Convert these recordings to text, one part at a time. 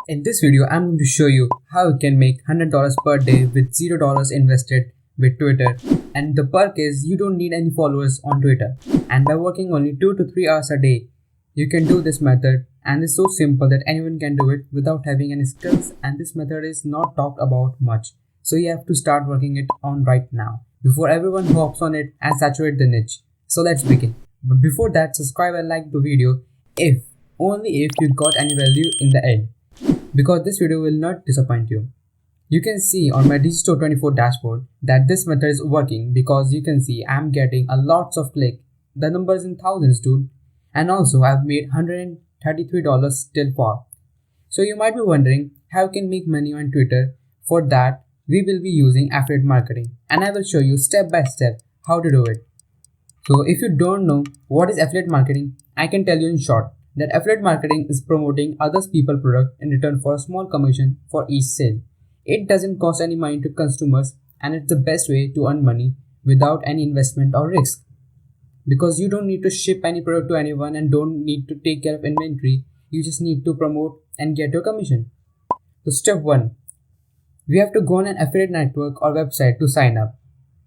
In this video, I'm going to show you how you can make $100 per day with $0 invested with Twitter. And the perk is you don't need any followers on Twitter. And by working only 2 to 3 hours a day, you can do this method, and it's so simple that anyone can do it without having any skills, and this method is not talked about much. So you have to start working it on right now before everyone hops on it and saturate the niche. So let's begin. But before that, subscribe and like the video only if you got any value in the end, because this video will not disappoint you. You can see on my Digistore24 dashboard that this method is working because you can see I'm getting a lots of click. The numbers in thousands, dude. And also I've made $133 till far. So you might be wondering how you can make money on Twitter. For that, we will be using affiliate marketing, and I will show you step by step how to do it. So if you don't know what is affiliate marketing, I can tell you in short that affiliate marketing is promoting other people's product in return for a small commission for each sale. It doesn't cost any money to consumers, and it's the best way to earn money without any investment or risk. Because you don't need to ship any product to anyone and don't need to take care of inventory, you just need to promote and get your commission. So step 1. We have to go on an affiliate network or website to sign up,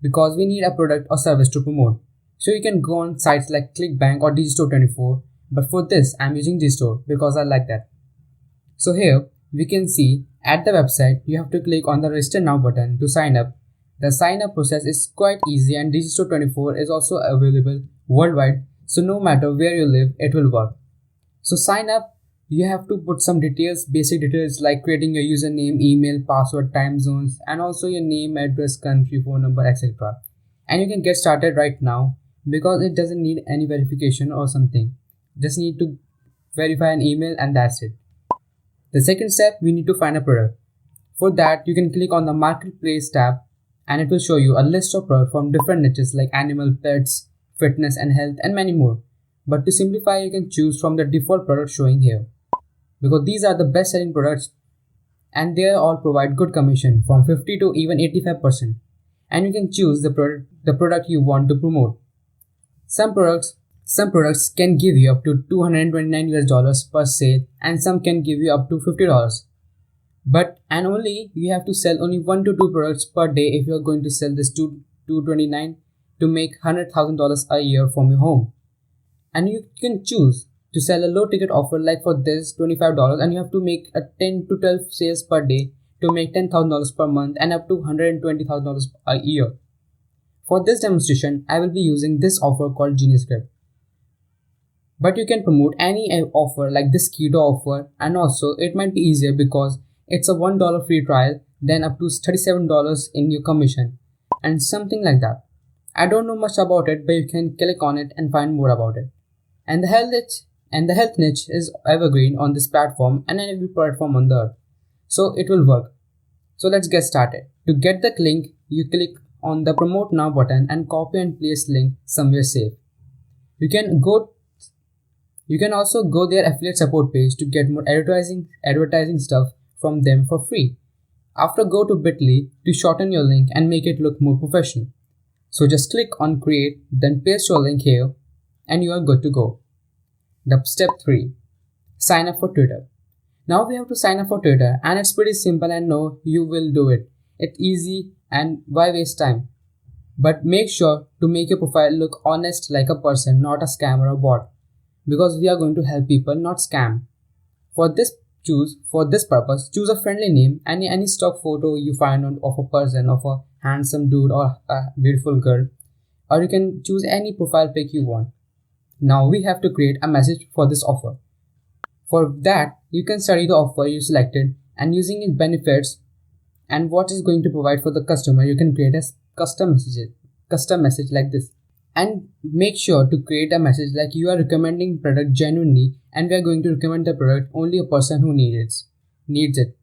because we need a product or service to promote. So you can go on sites like ClickBank or Digistore24, but for this I'm using Digistore because I like that. So here we can see at the website you have to click on the register now button to sign up. The sign up process is quite easy, and Digistore24 is also available worldwide, so no matter where you live it will work. So sign up, you have to put some details, basic details like creating your username, email, password, time zones, and also your name, address, country, phone number, etc. And you can get started right now because it doesn't need any verification or something. Just need to verify an email and that's it. The second step, we need to find a product. For that, you can click on the marketplace tab and it will show you a list of products from different niches like animal, pets, fitness and health, and many more. But to simplify, you can choose from the default product showing here, because these are the best selling products and they all provide good commission from 50 to even 85%. And you can choose the product you want to promote. Some products can give you up to $229 per sale, and some can give you up to $50. And only you have to sell only 1 to 2 products per day if you are going to sell this $229 to make $100,000 a year from your home. And you can choose to sell a low ticket offer like for this $25, and you have to make a 10 to 12 sales per day to make $10,000 per month and up to $120,000 a year. For this demonstration, I will be using this offer called Genius Script. But you can promote any offer like this keto offer, and also it might be easier because it's a $1 free trial, then up to $37 in your commission and something like that. I don't know much about it, but you can click on it and find more about it. And the health niche is evergreen on this platform and on every platform on the earth. So it will work. So let's get started. To get the link, you click on the promote now button and copy and paste link somewhere safe. You can also go their affiliate support page to get more advertising stuff from them for free. After, go to bit.ly to shorten your link and make it look more professional. So just click on create, then paste your link here and you are good to go. The step 3. Sign up for Twitter. Now we have to sign up for Twitter, and it's pretty simple, and no, you will do it. It's easy, and why waste time? But make sure to make your profile look honest like a person, not a scam or a bot, because we are going to help people, not scam. For this purpose, choose a friendly name, any stock photo you find of a person, of a handsome dude or a beautiful girl, or you can choose any profile pic you want. Now we have to create a message for this offer. For that, you can study the offer you selected and using its benefits and what is going to provide for the customer, you can create a custom message like this. And make sure to create a message like you are recommending product genuinely, and we are going to recommend the product only a person who needs it.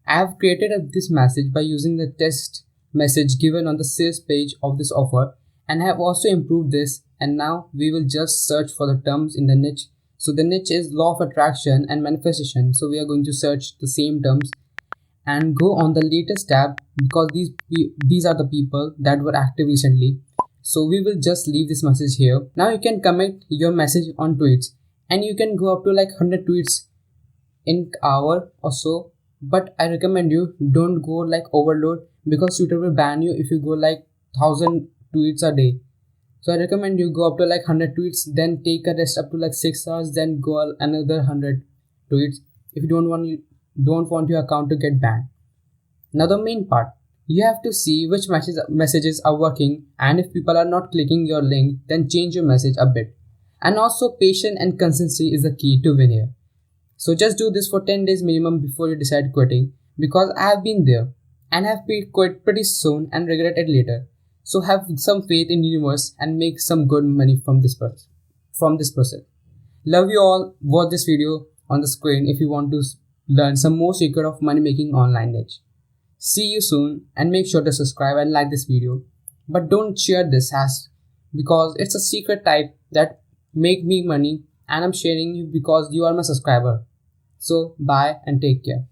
I have created this message by using the test message given on the sales page of this offer, and I have also improved this, and now we will just search for the terms in the niche. So the niche is law of attraction and manifestation, so we are going to search the same terms and go on the latest tab, because these are the people that were active recently. So we will just leave this message here. Now you can comment your message on tweets, and you can go up to like 100 tweets in hour or so. But I recommend you don't go like overload because Twitter will ban you if you go like 1,000 tweets a day. So I recommend you go up to like 100 tweets, then take a rest up to like 6 hours, then go another 100 tweets if you don't want your account to get banned. Now the main part, you have to see which messages are working, and if people are not clicking your link, then change your message a bit. And also patience and consistency is the key to win here. So just do this for 10 days minimum before you decide quitting, because I have been there and have quit pretty soon and regret it later. So have some faith in universe and make some good money from this process. Love you all. Watch this video on the screen if you want to learn some more secret of money making online niche. See you soon and make sure to subscribe and like this video. But don't share this because it's a secret type that make me money and I'm sharing you because you are my subscriber. So bye and take care.